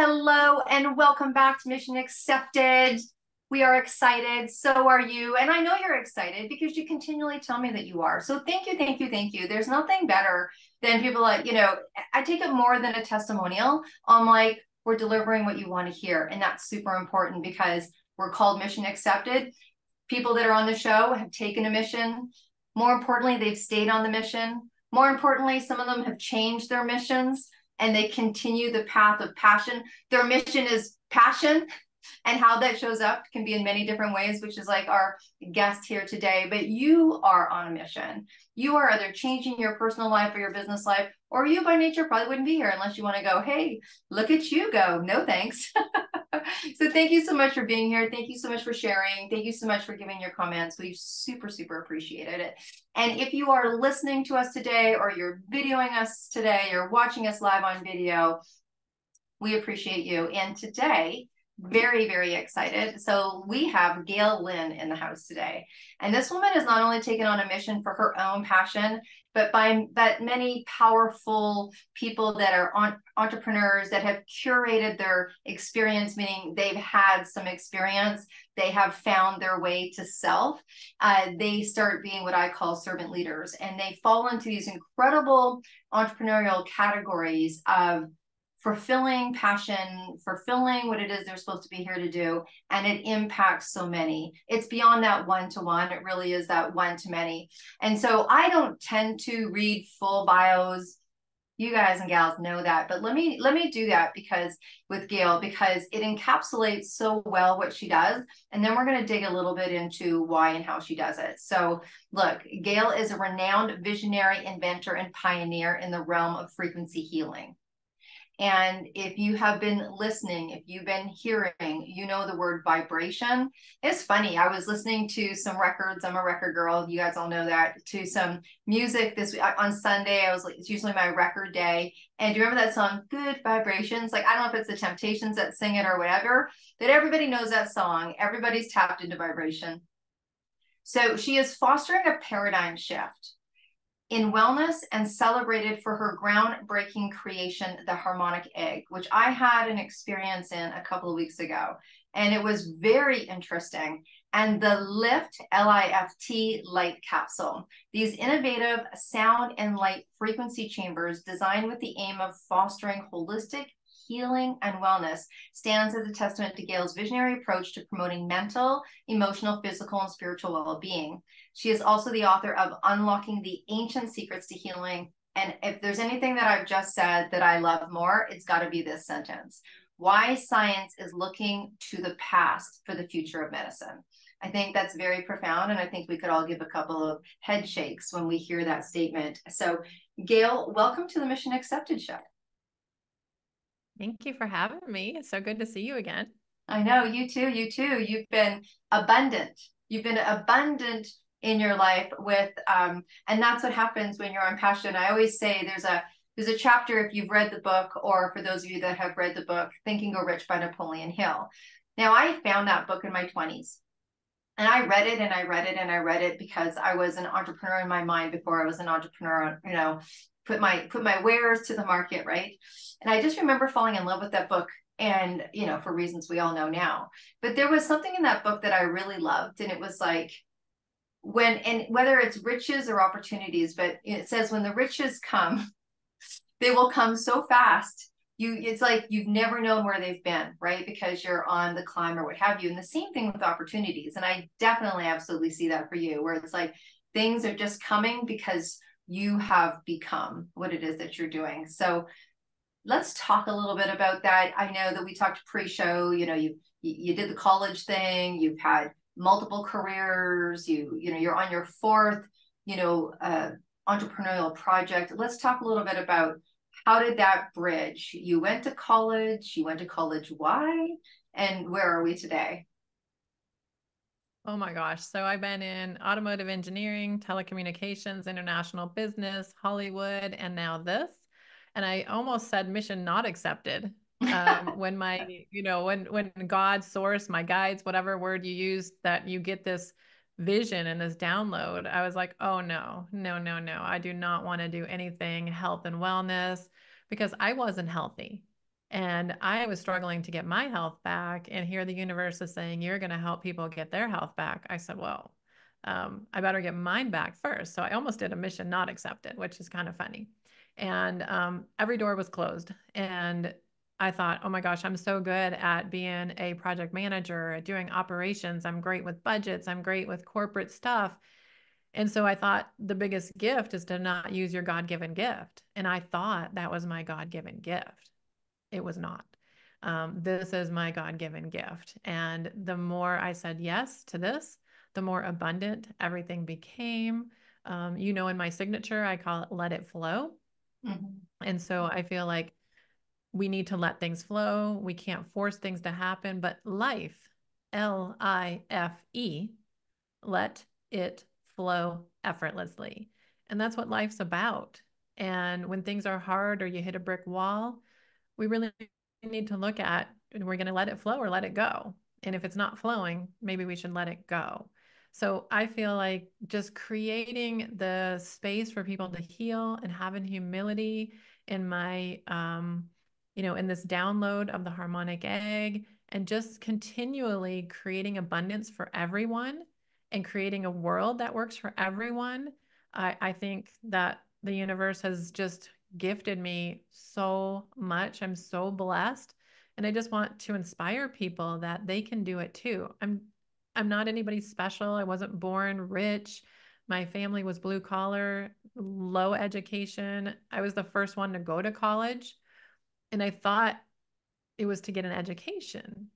Hello and welcome back to Mission Accepted. We are excited. So are you. And I know you're excited because you continually tell me that you are. So thank you, thank you, thank you. There's nothing better than people like, I take it more than a testimonial. I'm like, we're delivering what you want to hear. And that's super important because we're called Mission Accepted. People that are on the show have taken a mission. More importantly, they've stayed on the mission. More importantly, some of them have changed their missions and they continue the path of passion. Their mission is passion, and how that shows up can be in many different ways, which is like our guest here today. But you are on a mission. You are either changing your personal life or your business life, or you by nature probably wouldn't be here unless you want to go, hey, look at you go. No, thanks. So thank you so much for being here. Thank you so much for sharing. Thank you so much for giving your comments. We super, super appreciated it. And if you are listening to us today, or you're videoing us today, or watching us live on video, we appreciate you. And today, very, very excited. So we have Gail Lynn in the house today. And this woman has not only taken on a mission for her own passion, but many powerful people that are entrepreneurs that have curated their experience, meaning they've had some experience, they have found their way to self. They start being what I call servant leaders, and they fall into these incredible entrepreneurial categories of fulfilling passion, fulfilling what it is they're supposed to be here to do. And it impacts so many. It's beyond that one-to-one. It really is that one-to-many. And so I don't tend to read full bios. You guys and gals know that, but let me do that with Gail, because it encapsulates so well what she does. And then we're going to dig a little bit into why and how she does it. So look, Gail is a renowned visionary, inventor, and pioneer in the realm of frequency healing. And if you have been listening, if you've been hearing, you know the word vibration. It's funny. I was listening to some records. I'm a record girl. You guys all know that. To some music this week on Sunday. I was like, it's usually my record day. And do you remember that song, Good Vibrations? Like, I don't know if it's the Temptations that sing it or whatever, but everybody knows that song. Everybody's tapped into vibration. So she is fostering a paradigm shift in wellness and celebrated for her groundbreaking creation, the harmonic egg, which I had an experience in a couple of weeks ago. And it was very interesting. And the Lift, L-I-F-T, light capsule. These innovative sound and light frequency chambers designed with the aim of fostering holistic healing and wellness stands as a testament to Gail's visionary approach to promoting mental, emotional, physical, and spiritual well-being. She is also the author of Unlocking the Ancient Secrets to Healing. And if there's anything that I've just said that I love more, it's got to be this sentence: why science is looking to the past for the future of medicine. I think that's very profound, and I think we could all give a couple of head shakes when we hear that statement. So, Gail, welcome to the Mission Accepted show. Thank you for having me. It's so good to see you again. I know, you too, you too. You've been abundant. You've been abundant in your life with, and that's what happens when you're on passion. I always say there's a chapter, if you've read the book, or for those of you that have read the book, Think and Go Rich by Napoleon Hill. Now, I found that book in my 20s. And I read it and I read it and I read it because I was an entrepreneur in my mind before I was an entrepreneur, put my wares to the market, right? And I just remember falling in love with that book, and for reasons we all know now. But there was something in that book that I really loved, and it was like, whether it's riches or opportunities, but it says when the riches come, they will come so fast. It's like you've never known where they've been, right? Because you're on the climb or what have you. And the same thing with opportunities. And I definitely absolutely see that for you, where it's like things are just coming because you have become what it is that you're doing. So let's talk a little bit about that. I know that we talked pre-show, you did the college thing, you've had multiple careers, you're on your fourth, entrepreneurial project. Let's talk a little bit about, how did that bridge? You went to college, why? And where are we today? Oh my gosh. So I've been in automotive engineering, telecommunications, international business, Hollywood, and now this. And I almost said mission not accepted. When when God, source, my guides, whatever word you use, that you get this vision and this download, I was like, oh no. I do not want to do anything health and wellness, because I wasn't healthy. And I was struggling to get my health back. And here the universe is saying, you're going to help people get their health back. I said, well, I better get mine back first. So I almost did a mission not accepted, which is kind of funny. And every door was closed. And I thought, oh my gosh, I'm so good at being a project manager, at doing operations. I'm great with budgets. I'm great with corporate stuff. And so I thought the biggest gift is to not use your God given gift. And I thought that was my God given gift. It was not. This is my God given gift. And the more I said yes to this, the more abundant everything became. In my signature, I call it let it flow. Mm-hmm. And so I feel like we need to let things flow. We can't force things to happen, but life, LIFE, let it flow effortlessly. And that's what life's about. And when things are hard or you hit a brick wall, we really need to look at, we're going to let it flow or let it go. And if it's not flowing, maybe we should let it go. So I feel like just creating the space for people to heal and having humility in my, in this download of the harmonic egg, and just continually creating abundance for everyone and creating a world that works for everyone. I think that the universe has just gifted me so much. I'm so blessed. And I just want to inspire people that they can do it too. I'm not anybody special. I wasn't born rich. My family was blue collar, low education. I was the first one to go to college. And I thought it was to get an education.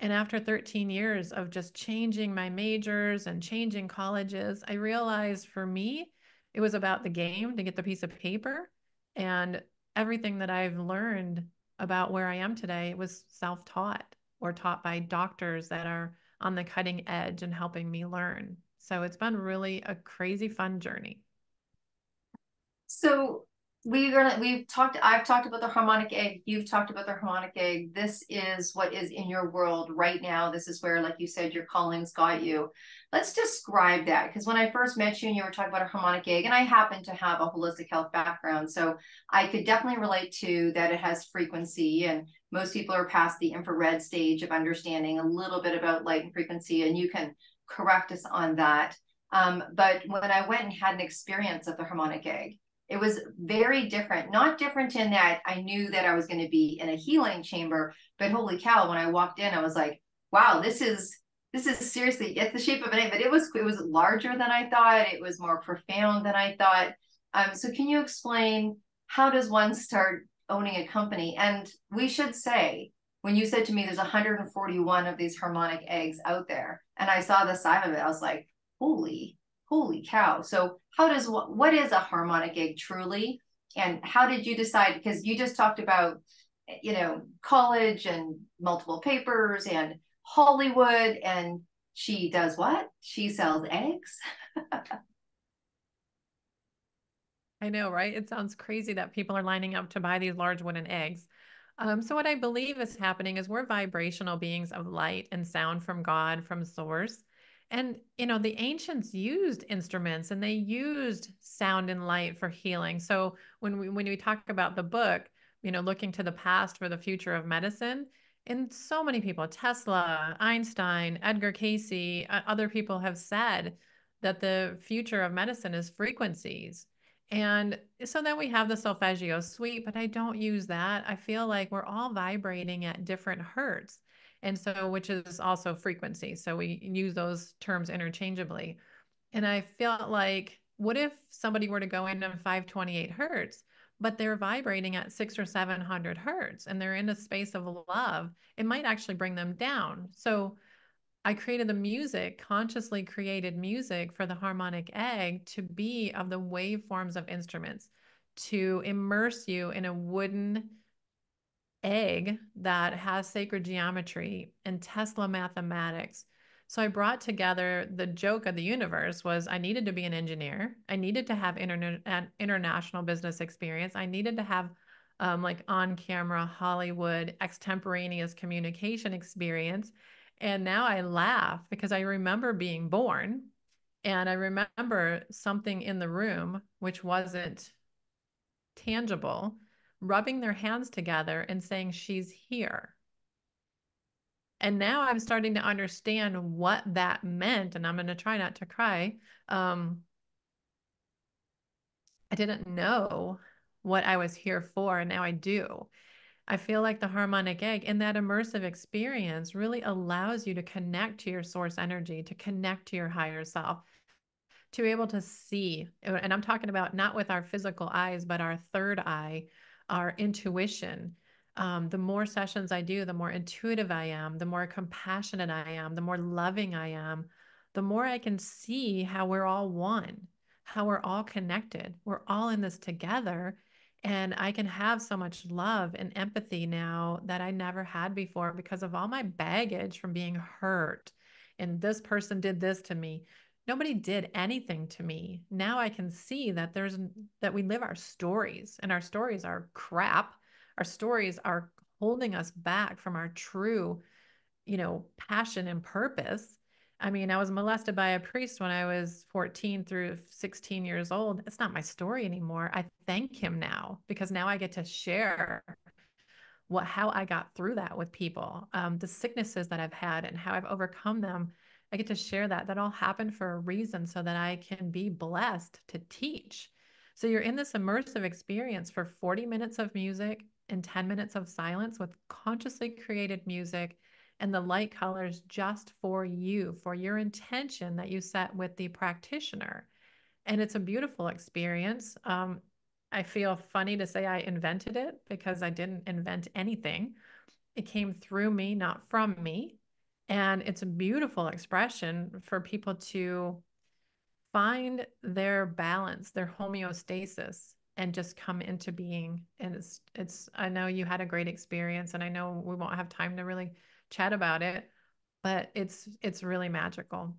And after 13 years of just changing my majors and changing colleges, I realized for me, it was about the game to get the piece of paper. And everything that I've learned about where I am today was self-taught or taught by doctors that are on the cutting edge and helping me learn. So it's been really a crazy fun journey. So I've talked about the harmonic egg, you've talked about the harmonic egg. This is what is in your world right now. This is where, like you said, your calling's got you. Let's describe that, because when I first met you and you were talking about a harmonic egg, and I happen to have a holistic health background, so I could definitely relate to that. It has frequency, and most people are past the infrared stage of understanding a little bit about light and frequency, and you can correct us on that. But when I went and had an experience of the harmonic egg, it was very different, not different in that I knew that I was going to be in a healing chamber, but holy cow, when I walked in, I was like, wow, this is seriously, it's the shape of an egg, but it was larger than I thought. It was more profound than I thought. So can you explain, how does one start owning a company? And we should say, when you said to me, there's 141 of these harmonic eggs out there, and I saw the side of it, I was like, holy cow. So what is a harmonic egg truly? And how did you decide? Because you just talked about, college and multiple papers and Hollywood, and she does what? She sells eggs. I know, right? It sounds crazy that people are lining up to buy these large wooden eggs. So what I believe is happening is we're vibrational beings of light and sound from God, from source. And, the ancients used instruments and they used sound and light for healing. So when we talk about the book, looking to the past for the future of medicine, and so many people, Tesla, Einstein, Edgar Cayce, other people have said that the future of medicine is frequencies. And so then we have the solfeggio suite, but I don't use that. I feel like we're all vibrating at different hertz. And so, which is also frequency. So we use those terms interchangeably. And I felt like, what if somebody were to go in on 528 hertz, but they're vibrating at 600 or 700 hertz and they're in a space of love? It might actually bring them down. So I created the music, consciously created music for the harmonic egg to be of the waveforms of instruments, to immerse you in a wooden egg that has sacred geometry and Tesla mathematics. So I brought together, the joke of the universe was I needed to be an engineer. I needed to have international business experience. I needed to have like on camera Hollywood extemporaneous communication experience. And now I laugh because I remember being born and I remember something in the room which wasn't tangible rubbing their hands together and saying, she's here. And now I'm starting to understand what that meant. And I'm going to try not to cry. I didn't know what I was here for, and now I do. I feel like the harmonic egg in that immersive experience really allows you to connect to your source energy, to connect to your higher self, to be able to see. And I'm talking about not with our physical eyes, but our third eye, our intuition. The more sessions I do, the more intuitive I am, the more compassionate I am, the more loving I am, the more I can see how we're all one, how we're all connected. We're all in this together. And I can have so much love and empathy now that I never had before because of all my baggage from being hurt. And this person did this to me. Nobody did anything to me. Now I can see that that we live our stories, and our stories are crap. Our stories are holding us back from our true, passion and purpose. I mean, I was molested by a priest when I was 14 through 16 years old. It's not my story anymore. I thank him now because now I get to share how I got through that with people, the sicknesses that I've had and how I've overcome them. I get to share that all happened for a reason so that I can be blessed to teach. So you're in this immersive experience for 40 minutes of music and 10 minutes of silence with consciously created music and the light colors just for you, for your intention that you set with the practitioner. And it's a beautiful experience. I feel funny to say I invented it because I didn't invent anything. It came through me, not from me. And it's a beautiful expression for people to find their balance, their homeostasis, and just come into being. And I know you had a great experience, and I know we won't have time to really chat about it, but it's really magical.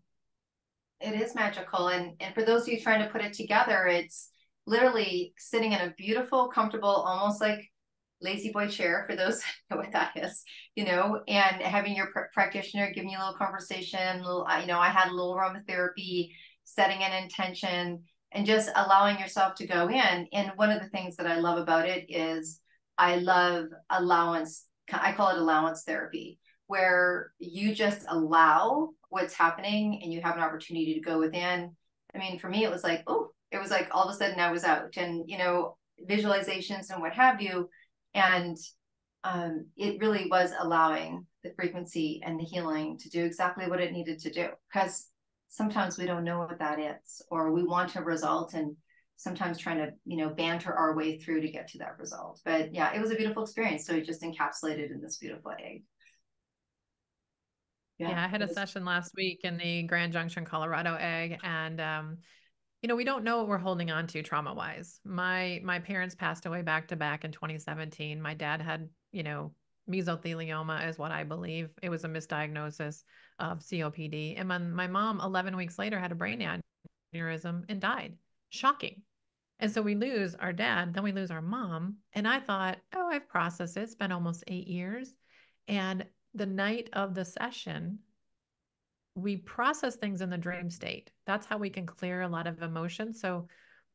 It is magical. And for those of you trying to put it together, it's literally sitting in a beautiful, comfortable, almost like lazy boy chair for those who know what that is, and having your practitioner give me a little conversation, I had a little aromatherapy, setting an intention and just allowing yourself to go in. And one of the things that I love about it is I love allowance. I call it allowance therapy, where you just allow what's happening and you have an opportunity to go within. I mean, for me, it was like all of a sudden I was out and, visualizations and what have you. And it really was allowing the frequency and the healing to do exactly what it needed to do. Because sometimes we don't know what that is, or we want a result and sometimes trying to, banter our way through to get to that result. But yeah, it was a beautiful experience. So it just encapsulated in this beautiful egg. Yeah, I had a session last week in the Grand Junction, Colorado egg, and we don't know what we're holding on to trauma-wise. My parents passed away back to back in 2017. My dad had, mesothelioma is what I believe. It was a misdiagnosis of COPD. And my mom, 11 weeks later, had a brain aneurysm and died. Shocking. And so we lose our dad, then we lose our mom. And I thought, oh, I've processed it. It's been almost 8 years. And the night of the session, we process things in the dream state. That's how we can clear a lot of emotion. So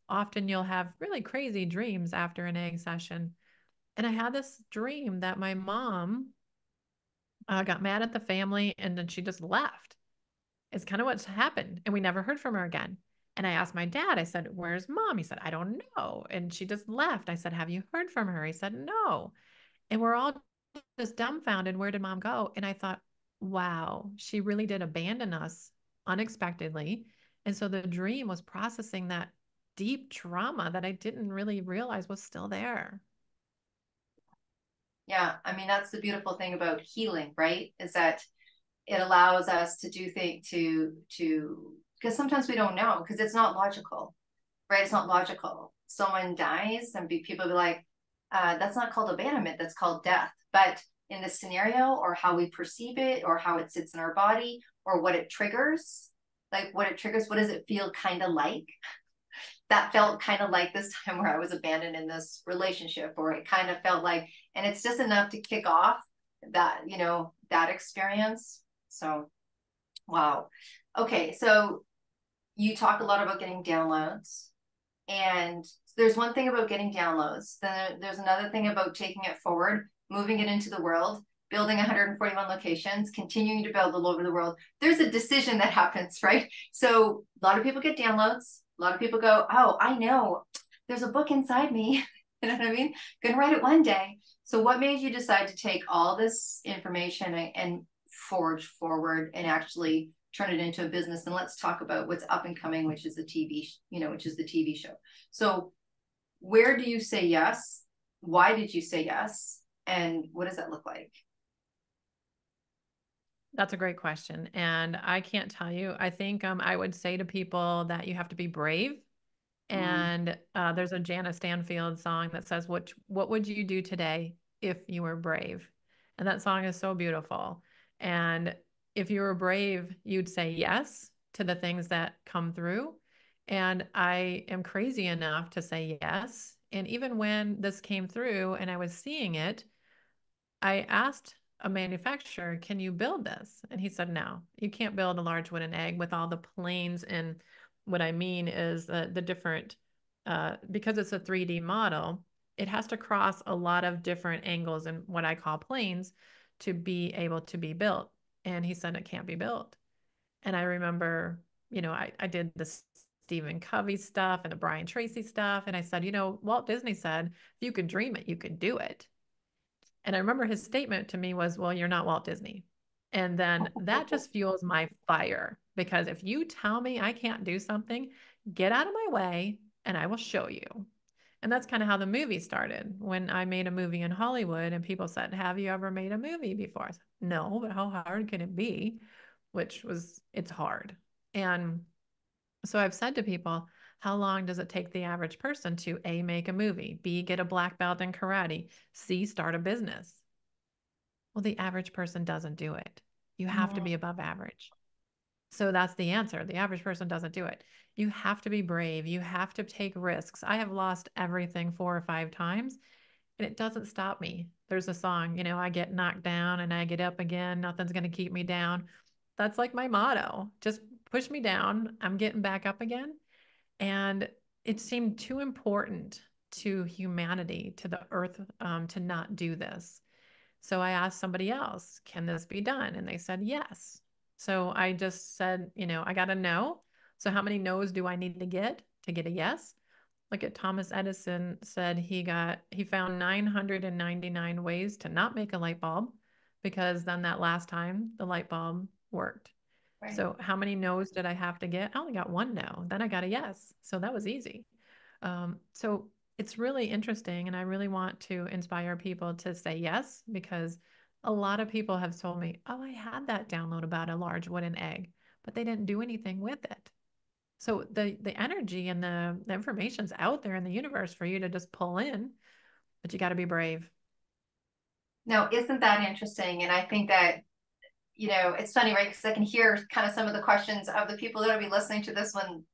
often you'll have really crazy dreams after an egg session. And I had this dream that my mom got mad at the family and then she just left. It's kind of what's happened. And we never heard from her again. And I asked my dad, I said, where's mom? He said, I don't know. And she just left. I said, have you heard from her? He said, no. And we're all just dumbfounded. Where did mom go? And I thought, wow, she really did abandon us unexpectedly. And so the dream was processing that deep trauma that I didn't really realize was still there. Yeah. I mean, that's the beautiful thing about healing, right? Is that it allows us to do things because sometimes we don't know because it's not logical, right? It's not logical. Someone dies and people be like, that's not called abandonment, that's called death. But in this scenario, or how we perceive it, or how it sits in our body, or what it triggers, what does it feel kind of like? That felt kind of like this time where I was abandoned in this relationship, or it kind of felt like, and it's just enough to kick off that, that experience. So, wow. Okay. So you talk a lot about getting downloads. And there's one thing about getting downloads. Then there's another thing about taking it forward, moving it into the world, building 141 locations, continuing to build all over the world. There's a decision that happens, right? So a lot of people get downloads. A lot of people go, oh, I know, there's a book inside me. You know what I mean? Gonna write it one day. So what made you decide to take all this information and forge forward and actually turn it into a business? And let's talk about what's up and coming, which is the TV, which is the TV show. So where do you say yes? Why did you say yes? And what does that look like? That's a great question. And I can't tell you. I think I would say to people that you have to be brave. And there's a Janice Stanfield song that says, what would you do today if you were brave? And that song is so beautiful. And if you were brave, you'd say yes to the things that come through. And I am crazy enough to say yes. And even when this came through and I was seeing it, I asked a manufacturer, can you build this? And he said, no, you can't build a large wooden egg with all the planes. And what I mean is the different, because it's a 3D model, it has to cross a lot of different angles and what I call planes to be able to be built. And he said, it can't be built. And I remember, I did the Stephen Covey stuff and the Brian Tracy stuff. And I said, Walt Disney said, if you could dream it, you could do it. And I remember his statement to me was, well, you're not Walt Disney. And then that just fuels my fire, because if you tell me I can't do something, get out of my way and I will show you. And that's kind of how the movie started. When I made a movie in Hollywood and people said, have you ever made a movie before? I said, no, but how hard can it be? It's hard. And so I've said to people, how long does it take the average person to A, make a movie, B, get a black belt in karate, C, start a business? Well, the average person doesn't do it. You have to be above average. So that's the answer. The average person doesn't do it. You have to be brave. You have to take risks. I have lost everything 4 or 5 times, and it doesn't stop me. There's a song, I get knocked down and I get up again. Nothing's going to keep me down. That's like my motto. Just push me down. I'm getting back up again. And it seemed too important to humanity, to the earth, to not do this. So I asked somebody else, can this be done? And they said, yes. So I just said, I got a no. So how many no's do I need to get a yes? Look at Thomas Edison said he found 999 ways to not make a light bulb, because then that last time the light bulb worked. Right. So how many no's did I have to get? I only got 1 no. Then I got a yes. So that was easy. So it's really interesting. And I really want to inspire people to say yes, because a lot of people have told me, oh, I had that download about a large wooden egg, but they didn't do anything with it. So the energy and the information's out there in the universe for you to just pull in, but you got to be brave. Now, isn't that interesting? And I think that, it's funny, right? Because I can hear kind of some of the questions of the people that will be listening to this one.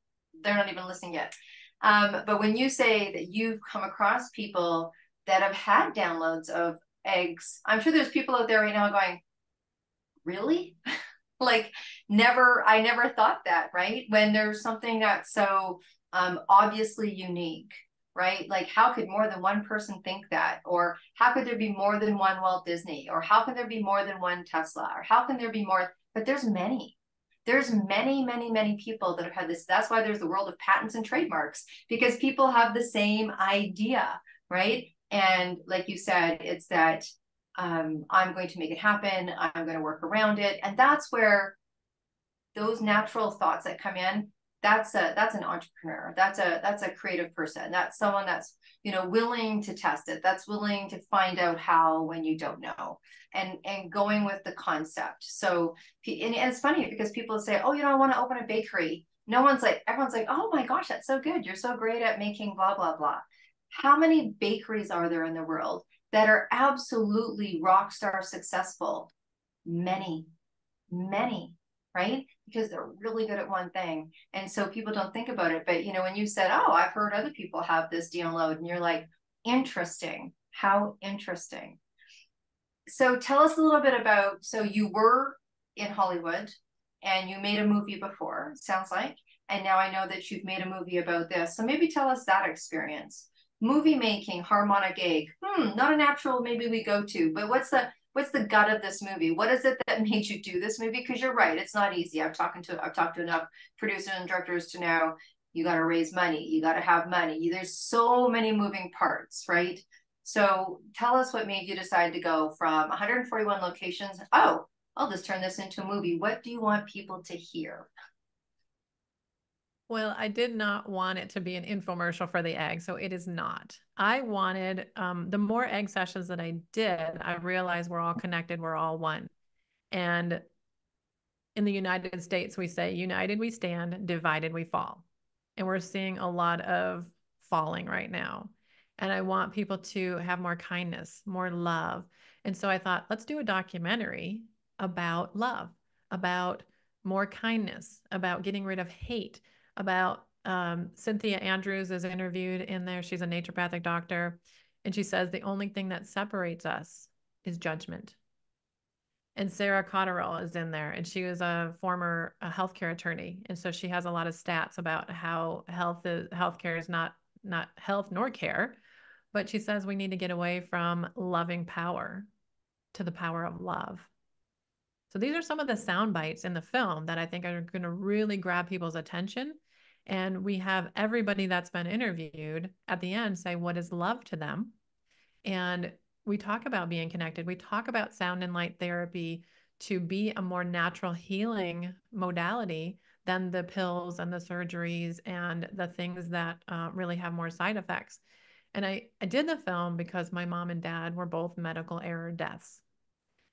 They're not even listening yet. But when you say that you've come across people that have had downloads of eggs, I'm sure there's people out there right now going, really? Like, I never thought that, right? When there's something that's so obviously unique, right? Like, how could more than one person think that? Or how could there be more than one Walt Disney? Or how can there be more than one Tesla? Or how can there be more? But there's many. There's many, many, many people that have had this. That's why there's the world of patents and trademarks, because people have the same idea, right? And like you said, it's that I'm going to make it happen. I'm going to work around it. And that's where those natural thoughts that come in, that's an entrepreneur. That's a creative person. That's someone that's, willing to test it. That's willing to find out how when you don't know, and going with the concept. So, and it's funny because people say, oh, I want to open a bakery. Everyone's like, oh my gosh, that's so good. You're so great at making blah, blah, blah. How many bakeries are there in the world that are absolutely rock star successful? Many, right? Because they're really good at one thing. And so people don't think about it. But, when you said, oh, I've heard other people have this download, and you're like, interesting. How interesting. So tell us a little bit about, so you were in Hollywood and you made a movie before, sounds like. And now I know that you've made a movie about this. So maybe tell us that experience. Movie making, harmonic egg. Not a natural maybe we go to, but what's the gut of this movie? What is it that made you do this movie? Because you're right, it's not easy. I've talked to enough producers and directors to know you got to raise money, you got to have money. There's so many moving parts, right? So tell us what made you decide to go from 141 locations. Oh, I'll just turn this into a movie. What do you want people to hear? Well, I did not want it to be an infomercial for the egg, so it is not. I wanted the more egg sessions that I did, I realized we're all connected, we're all one. And in the United States, we say, united we stand, divided we fall. And we're seeing a lot of falling right now. And I want people to have more kindness, more love. And so I thought, let's do a documentary about love, about more kindness, about getting rid of hate, about Cynthia Andrews is interviewed in there. She's a naturopathic doctor. And she says the only thing that separates us is judgment. And Sarah Cotterill is in there, and she was a former healthcare attorney, and so she has a lot of stats about how healthcare is not health nor care, but she says we need to get away from loving power to the power of love. So these are some of the sound bites in the film that I think are going to really grab people's attention. And we have everybody that's been interviewed at the end say, what is love to them? And we talk about being connected. We talk about sound and light therapy to be a more natural healing modality than the pills and the surgeries and the things that really have more side effects. And I did the film because my mom and dad were both medical error deaths.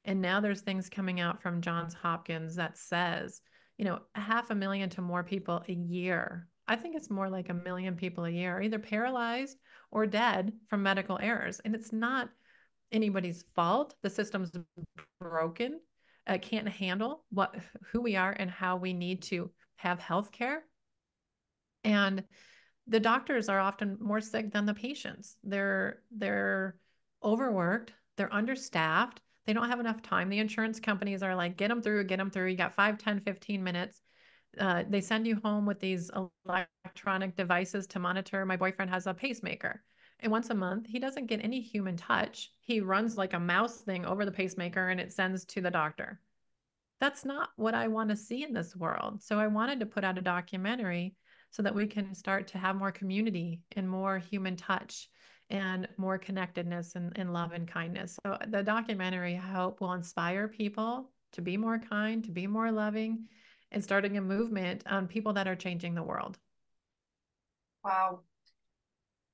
And now there's things coming out from Johns Hopkins that says, 500,000 to more people a year. I think it's more like 1 million people a year are either paralyzed or dead from medical errors. And it's not anybody's fault. The system's broken. It can't handle who we are and how we need to have health care. And the doctors are often more sick than the patients. They're overworked, they're understaffed, they don't have enough time. The insurance companies are like, get them through. You got 5, 10, 15 minutes. They send you home with these electronic devices to monitor. My boyfriend has a pacemaker. And once a month, he doesn't get any human touch. He runs like a mouse thing over the pacemaker and it sends to the doctor. That's not what I want to see in this world. So I wanted to put out a documentary so that we can start to have more community and more human touch and more connectedness and love and kindness. So the documentary, I hope, will inspire people to be more kind, to be more loving, and starting a movement on people that are changing the world. Wow.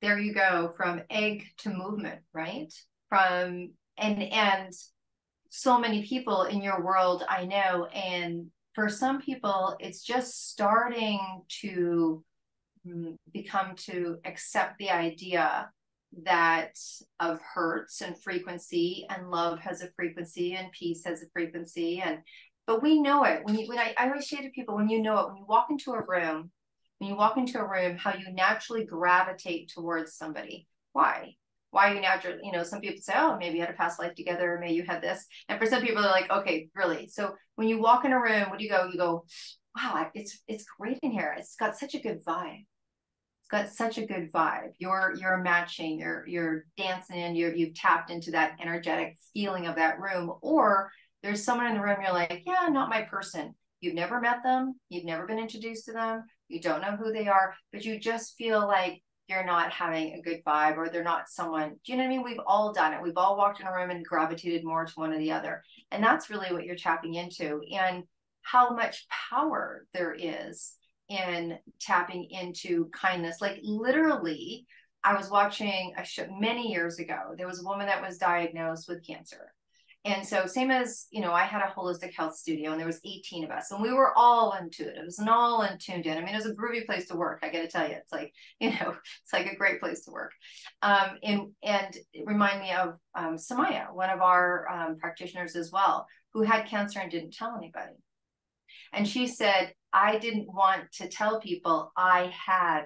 There you go, from egg to movement, right? From and so many people in your world I know, and for some people it's just starting to become to accept the idea that of hurts and frequency, and love has a frequency and peace has a frequency. And but we know it when I always say to people, when you know it, when you walk into a room, how you naturally gravitate towards somebody. Why you naturally, some people say, oh, maybe you had a past life together, or maybe you had this. And for some people, they're like, okay, really? So when you walk in a room, what do you go? You go, wow, it's great in here. It's got such a good vibe. It's got such a good vibe. You're matching, you're dancing in, you've tapped into that energetic feeling of that room. Or there's someone in the room, you're like, yeah, not my person. You've never met them, you've never been introduced to them, you don't know who they are, but you just feel like you're not having a good vibe, or they're not someone. Do you know what I mean? We've all done it. We've all walked in a room and gravitated more to one or the other. And that's really what you're tapping into, and how much power there is in tapping into kindness. Like literally, I was watching a show many years ago. There was a woman that was diagnosed with cancer. And so same as, I had a holistic health studio, and there was 18 of us, and we were all intuitives and all in tuned in. I mean, it was a groovy place to work. I got to tell you, it's like, it's like a great place to work. And it reminded me of Samaya, one of our practitioners as well, who had cancer and didn't tell anybody. And she said, I didn't want to tell people I had,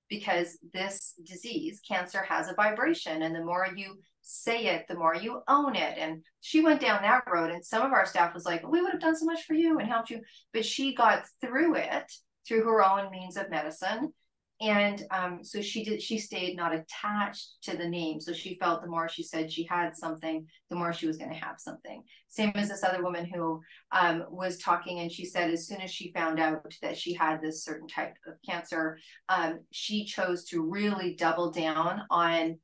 because this disease, cancer, has a vibration. And the more you say it, the more you own it. And she went down that road. And some of our staff was like, we would have done so much for you and helped you. But she got through it through her own means of medicine. And so she stayed not attached to the name. So she felt the more she said she had something, the more she was going to have something. Same as this other woman who was talking, and she said as soon as she found out that she had this certain type of cancer, she chose to really double down on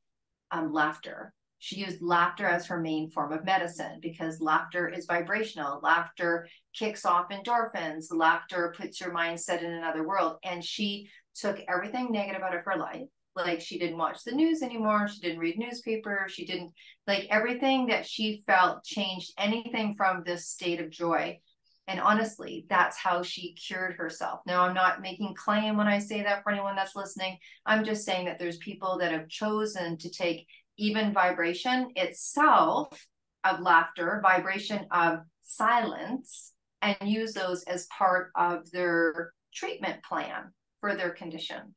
laughter. She used laughter as her main form of medicine because laughter is vibrational. Laughter kicks off endorphins. Laughter puts your mindset in another world. And she took everything negative out of her life. Like she didn't watch the news anymore. She didn't read newspapers. She didn't, like, everything that she felt changed anything from this state of joy. And honestly, that's how she cured herself. Now, I'm not making claim when I say that for anyone that's listening. I'm just saying that there's people that have chosen to take even vibration itself of laughter, vibration of silence, and use those as part of their treatment plan for their condition.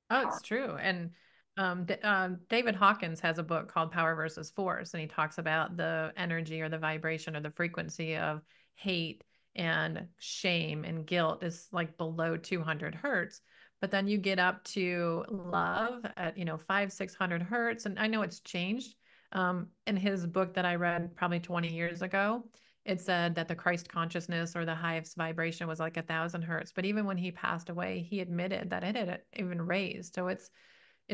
Oh, it's true. And David Hawkins has a book called Power versus Force, and he talks about the energy or the vibration or the frequency of hate and shame and guilt is like below 200 hertz. But then you get up to love at, 600 hertz. And I know it's changed. In his book that I read probably 20 years ago, it said that the Christ consciousness or the highest vibration was like 1,000 hertz. But even when he passed away, he admitted that it had even raised. So it's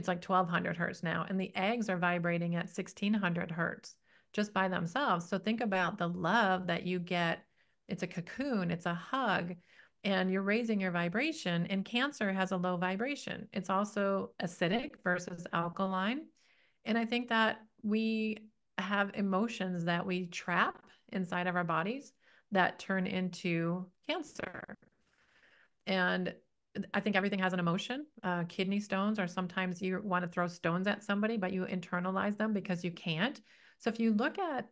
like 1,200 hertz now, and the eggs are vibrating at 1,600 hertz just by themselves. So think about the love that you get. It's a cocoon, it's a hug, and you're raising your vibration. And cancer has a low vibration. It's also acidic versus alkaline. And I think that we have emotions that we trap inside of our bodies that turn into cancer. And I think everything has an emotion. Kidney stones, or sometimes you want to throw stones at somebody, but you internalize them because you can't. So if you look at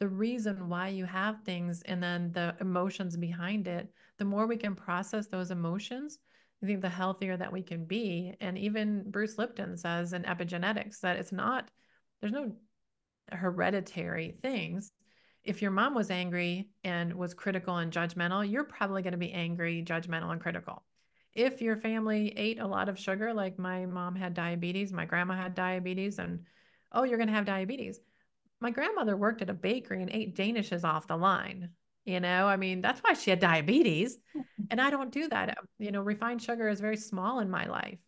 the reason why you have things and then the emotions behind it, the more we can process those emotions, I think the healthier that we can be. And even Bruce Lipton says in epigenetics that there's no hereditary things. If your mom was angry and was critical and judgmental, you're probably going to be angry, judgmental, and critical. If your family ate a lot of sugar, like my mom had diabetes, my grandma had diabetes, and oh, you're going to have diabetes. My grandmother worked at a bakery and ate Danishes off the line. I mean, that's why she had diabetes. And I don't do that. Refined sugar is very small in my life.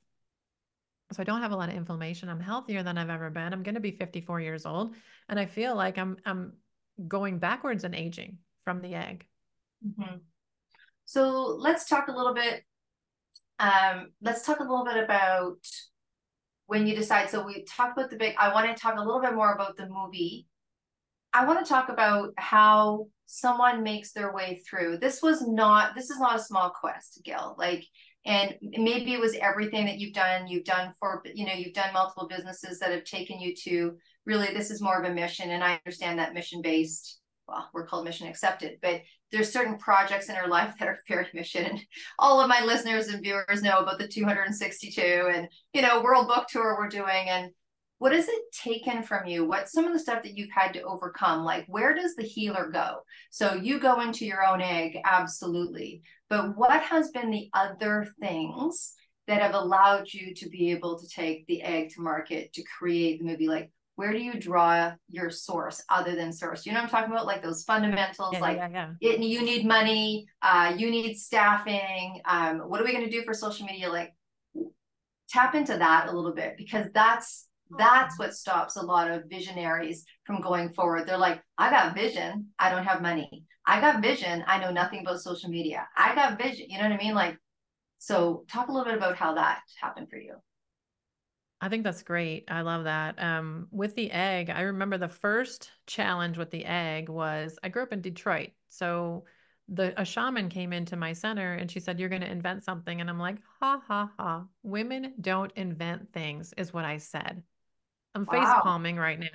So I don't have a lot of inflammation. I'm healthier than I've ever been. I'm going to be 54 years old, and I feel like I'm going backwards in aging from the egg. Mm-hmm. So let's talk a little bit. Let's talk a little bit about when you decide. So we talked about the big. I want to talk a little bit more about the movie. I want to talk about how someone makes their way through. This is not a small quest, Gail. Like, and maybe it was everything that you've done. You've done you've done multiple businesses that have taken you to really, this is more of a mission. And I understand that mission based, well, we're called mission accepted, but there's certain projects in our life that are very mission. And all of my listeners and viewers know about the 262 and, World Book Tour we're doing. And what has it taken from you? What's some of the stuff that you've had to overcome? Like, where does the healer go? So you go into your own egg, absolutely. But what has been the other things that have allowed you to be able to take the egg to market to create the movie? Like, where do you draw your source other than source? You know what I'm talking about? Like those fundamentals, you need money, you need staffing. What are we going to do for social media? Like, tap into that a little bit, because that's what stops a lot of visionaries from going forward. They're like, I got vision, I don't have money. I got vision, I know nothing about social media. I got vision, you know what I mean? Like, so talk a little bit about how that happened for you. I think that's great. I love that. With the egg, I remember the first challenge with the egg was I grew up in Detroit. So a shaman came into my center and she said, "You're going to invent something." And I'm like, ha, ha, ha. Women don't invent things, is what I said. I'm face Wow. palming right now.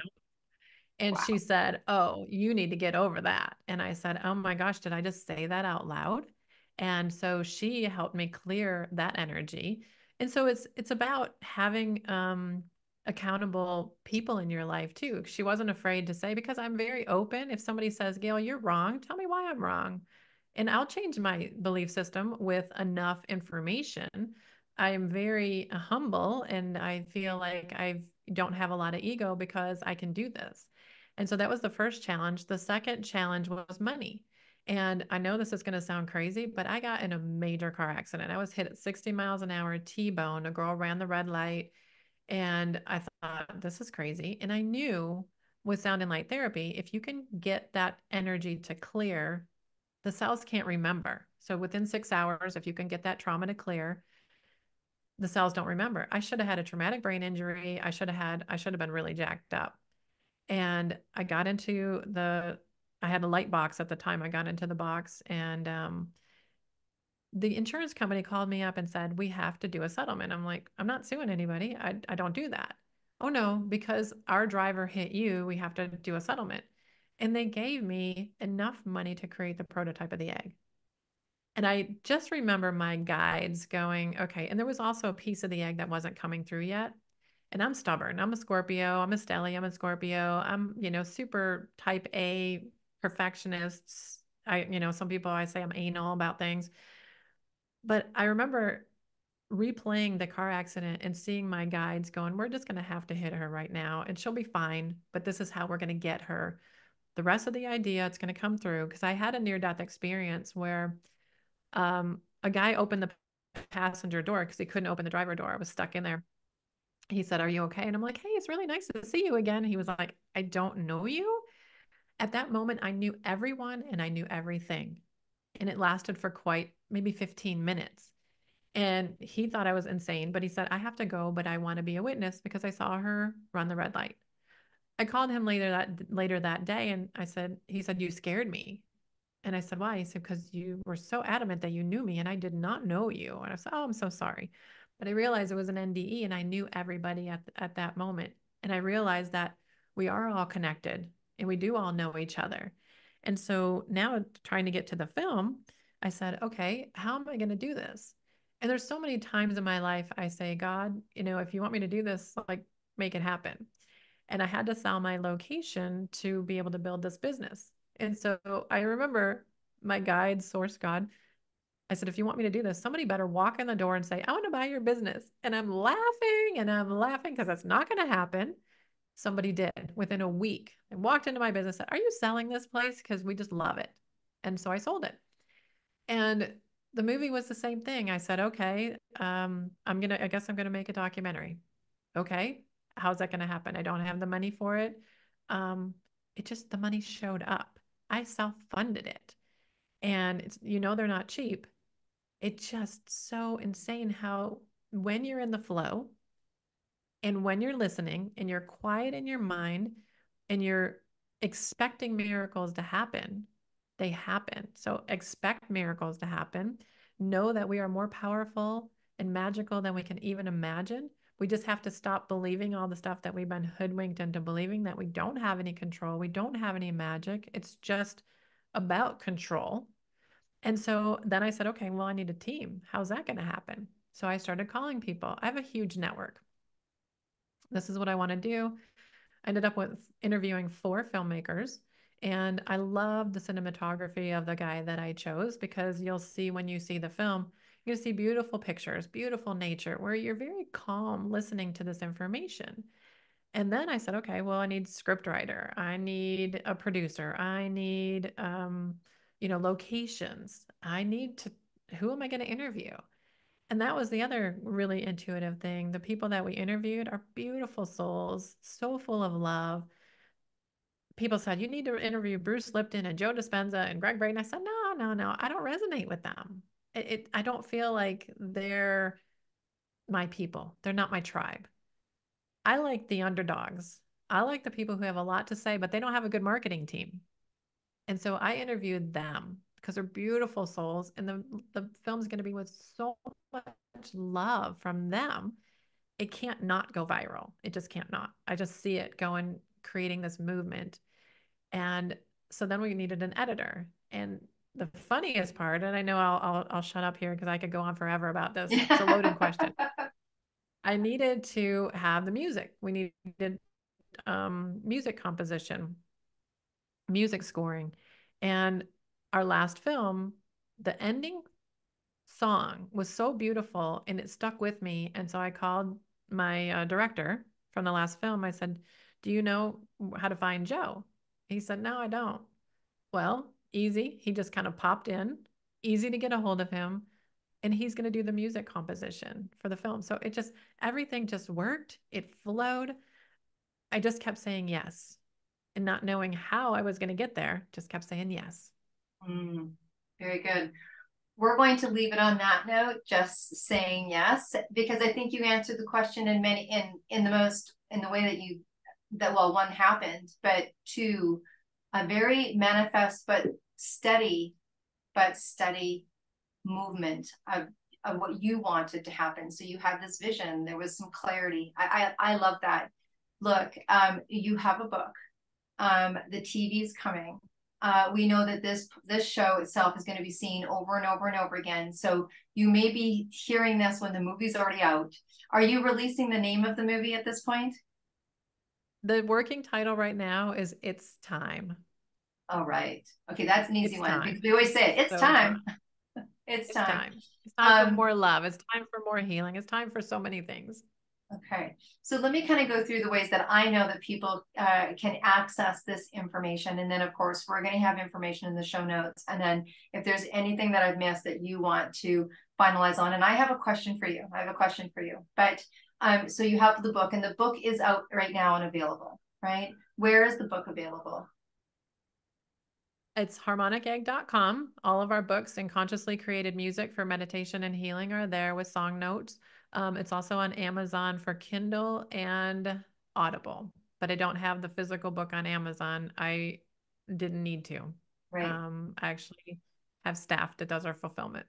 And she Wow. said, "Oh, you need to get over that." And I said, "Oh my gosh, did I just say that out loud?" And so she helped me clear that energy. And so it's about having accountable people in your life too. She wasn't afraid to say, because I'm very open. If somebody says, "Gail, you're wrong," tell me why I'm wrong. And I'll change my belief system with enough information. I am very humble and I feel like I don't have a lot of ego because I can do this. And so that was the first challenge. The second challenge was money. And I know this is going to sound crazy, but I got in a major car accident. I was hit at 60 miles an hour, T-bone. A girl ran the red light. And I thought, this is crazy. And I knew with sound and light therapy, if you can get that energy to clear, the cells can't remember. So within 6 hours, if you can get that trauma to clear, the cells don't remember. I should have had a traumatic brain injury. I should have been really jacked up. And I got into I had a light box at the time. I got into the box and the insurance company called me up and said, we have to do a settlement. I'm like, I'm not suing anybody. I don't do that. Oh no, because our driver hit you, we have to do a settlement. And they gave me enough money to create the prototype of the egg. And I just remember my guides going, okay. And there was also a piece of the egg that wasn't coming through yet. And I'm stubborn. I'm a Scorpio. I'm a Stelly. I'm a Scorpio. I'm, super type A perfectionist. Some people I say I'm anal about things. But I remember replaying the car accident and seeing my guides going, we're just going to have to hit her right now and she'll be fine. But this is how we're going to get her. The rest of the idea, it's going to come through. Because I had a near death experience where a guy opened the passenger door because he couldn't open the driver door. I was stuck in there. He said, are you okay? And I'm like, hey, it's really nice to see you again. He was like, I don't know you. At that moment, I knew everyone and I knew everything. And it lasted for quite maybe 15 minutes. And he thought I was insane, but he said, I have to go, but I want to be a witness because I saw her run the red light. I called him later that day and he said, you scared me. And I said, why? He said, because you were so adamant that you knew me and I did not know you. And I said, oh, I'm so sorry. But I realized it was an NDE and I knew everybody at that moment. And I realized that we are all connected and we do all know each other. And so now trying to get to the film, I said, okay, how am I going to do this? And there's so many times in my life I say, God, if you want me to do this, like make it happen. And I had to sell my location to be able to build this business. And so I remember my guide, Source God, I said, if you want me to do this, somebody better walk in the door and say, I want to buy your business. And I'm laughing because that's not going to happen. Somebody did within a week. I walked into my business, said, are you selling this place? Because we just love it. And so I sold it. And the movie was the same thing. I said, okay, I guess I'm going to make a documentary. Okay. How's that going to happen? I don't have the money for it. Um, the money showed up. I self-funded it. And they're not cheap. It's just so insane how when you're in the flow and when you're listening and you're quiet in your mind and you're expecting miracles to happen, they happen. So expect miracles to happen. Know that we are more powerful and magical than we can even imagine. We just have to stop believing all the stuff that we've been hoodwinked into believing, that we don't have any control. We don't have any magic. It's just about control. And so then I said, okay, well, I need a team. How's that going to happen? So I started calling people. I have a huge network. This is what I want to do. I ended up with interviewing 4 filmmakers. And I love the cinematography of the guy that I chose because you'll see when you see the film, you see beautiful pictures, beautiful nature, where you're very calm listening to this information. And then I said, okay, well, I need script writer. I need a producer. I need, locations. Who am I going to interview? And that was the other really intuitive thing. The people that we interviewed are beautiful souls, so full of love. People said, you need to interview Bruce Lipton and Joe Dispenza and Greg Braden. I said, no, I don't resonate with them. I don't feel like they're my people. They're not my tribe. I like the underdogs. I like the people who have a lot to say, but they don't have a good marketing team. And so I interviewed them because they're beautiful souls. And the film's going to be with so much love from them. It can't not go viral. It just can't not. I just see it going, creating this movement. And so then we needed an editor. And the funniest part, and I know I'll shut up here because I could go on forever about this. It's a loaded question. I needed to have the music. We needed music composition, music scoring. And our last film, the ending song was so beautiful and it stuck with me. And so I called my director from the last film. I said, "Do you know how to find Joe?" He said, "No, I don't." Well, easy. He just kind of popped in, easy to get a hold of him. And he's going to do the music composition for the film. So it just, everything just worked. It flowed. I just kept saying yes and not knowing how I was going to get there, just kept saying yes. Mm, very good. We're going to leave it on that note, just saying yes, because I think you answered the question in many in the most in the way that you that well, one happened, but two, a very manifest but steady movement of what you wanted to happen. So you had this vision. There was some clarity. I love that. Look, you have a book. The TV's coming. We know that this show itself is going to be seen over and over and over again. So you may be hearing this when the movie's already out. Are you releasing the name of the movie at this point? The working title right now is It's Time. All right. Okay, that's an easy It's one because time. we always say it. It's So time. It's it's time. time. It's time for Um, more love. It's time for more healing. It's time for so many things. Okay, so let me kind of go through the ways that I know that people can access this information. And then, of course, we're going to have information in the show notes. And then if there's anything that I've missed that you want to finalize on, and I have a question for you. I have a question for you. But so you have the book, and the book is out right now and available, right? Where is the book available? It's harmonicegg.com. All of our books and consciously created music for meditation and healing are there with song notes. It's also on Amazon for Kindle and Audible, but I don't have the physical book on Amazon. I didn't need to. Right. I actually have staff that does our fulfillment.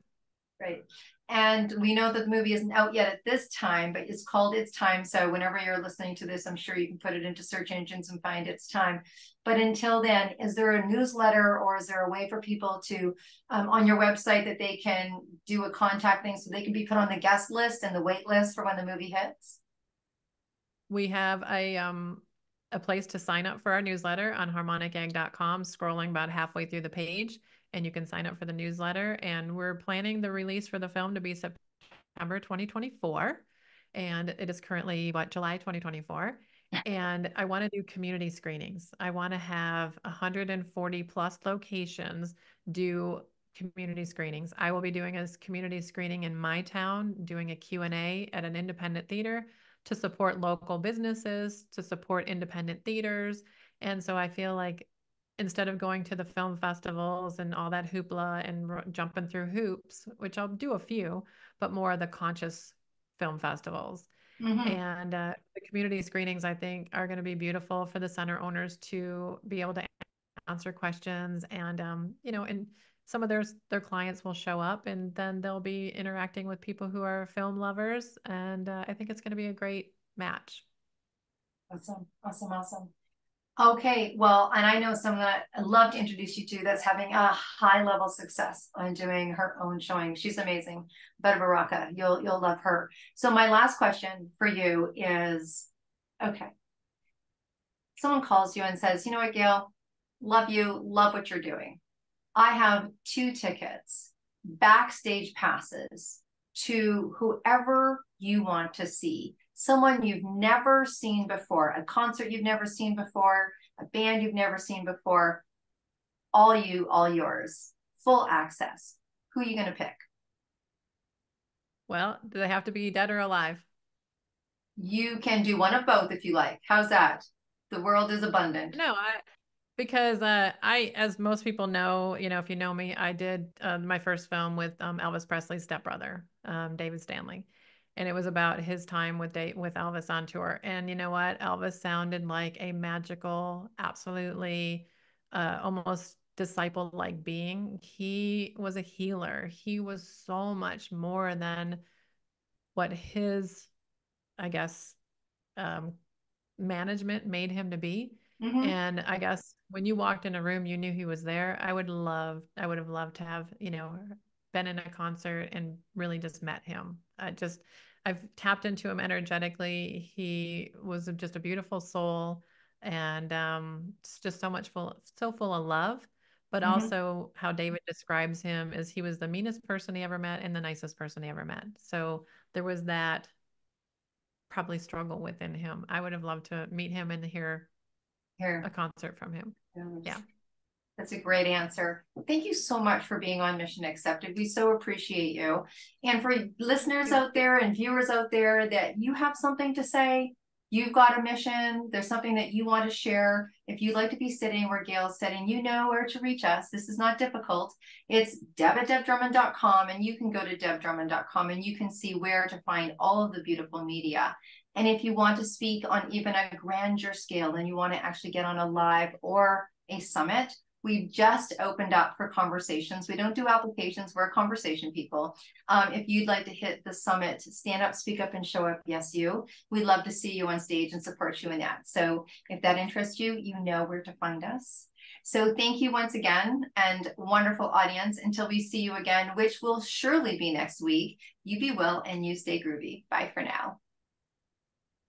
Right. And we know that the movie isn't out yet at this time, but it's called It's Time. So whenever you're listening to this, I'm sure you can put it into search engines and find It's Time. But until then, is there a newsletter or is there a way for people to, on your website, that they can do a contact thing so they can be put on the guest list and the wait list for when the movie hits? We have a place to sign up for our newsletter on harmonicegg.com, scrolling about halfway through the page, and you can sign up for the newsletter. And we're planning the release for the film to be September 2024. And it is currently July 2024. And I want to do community screenings. I want to have 140 plus locations do community screenings. I will be doing a community screening in my town, doing a Q&A at an independent theater to support local businesses, to support independent theaters. And so I feel like instead of going to the film festivals and all that hoopla and jumping through hoops, which I'll do a few, but more of the conscious film festivals. Mm-hmm. And the community screenings, I think, are going to be beautiful for the center owners to be able to answer questions. And, and some of their clients will show up and then they'll be interacting with people who are film lovers. And I think it's going to be a great match. Awesome. Awesome. Awesome. Okay, well, and I know someone that I'd love to introduce you to that's having a high level success on doing her own showing. She's amazing. Betta Baraka, you'll love her. So my last question for you is, okay, someone calls you and says, you know what, Gail, love you, love what you're doing. I have 2 tickets, backstage passes to whoever you want to see, someone you've never seen before, a concert you've never seen before, a band you've never seen before, all yours, full access. Who are you going to pick? Well, do they have to be dead or alive? You can do one of both if you like. How's that? The world is abundant. No, because as most people know, if you know me, I did my first film with Elvis Presley's stepbrother, David Stanley, and it was about his time with Elvis on tour. And you know what? Elvis sounded like a magical, absolutely, almost disciple-like being. He was a healer. He was so much more than what his, I guess, um, management made him to be. Mm-hmm. And I guess when you walked in a room, you knew he was there. I would have loved to have, been in a concert and really just met him. I've tapped into him energetically. He was just a beautiful soul and just so full of love. but Mhm. also how David describes him is he was the meanest person he ever met and the nicest person he ever met. So there was that probably struggle within him. I would have loved to meet him and hear a Here. concert from him. Yeah. That's a great answer. Thank you so much for being on Mission Accepted. We so appreciate you. And for listeners out there and viewers out there that you have something to say, you've got a mission, there's something that you want to share. If you'd like to be sitting where Gail's sitting, you know where to reach us. This is not difficult. It's deb@debdrummond.com, and you can go to debdrummond.com and you can see where to find all of the beautiful media. And if you want to speak on even a grandeur scale and you want to actually get on a live or a summit, we've just opened up for conversations. We don't do applications. We're conversation people. If you'd like to hit the summit, stand up, speak up, and show up, yes, you. We'd love to see you on stage and support you in that. So if that interests you, you know where to find us. So thank you once again, and wonderful audience. Until we see you again, which will surely be next week, you be well and you stay groovy. Bye for now.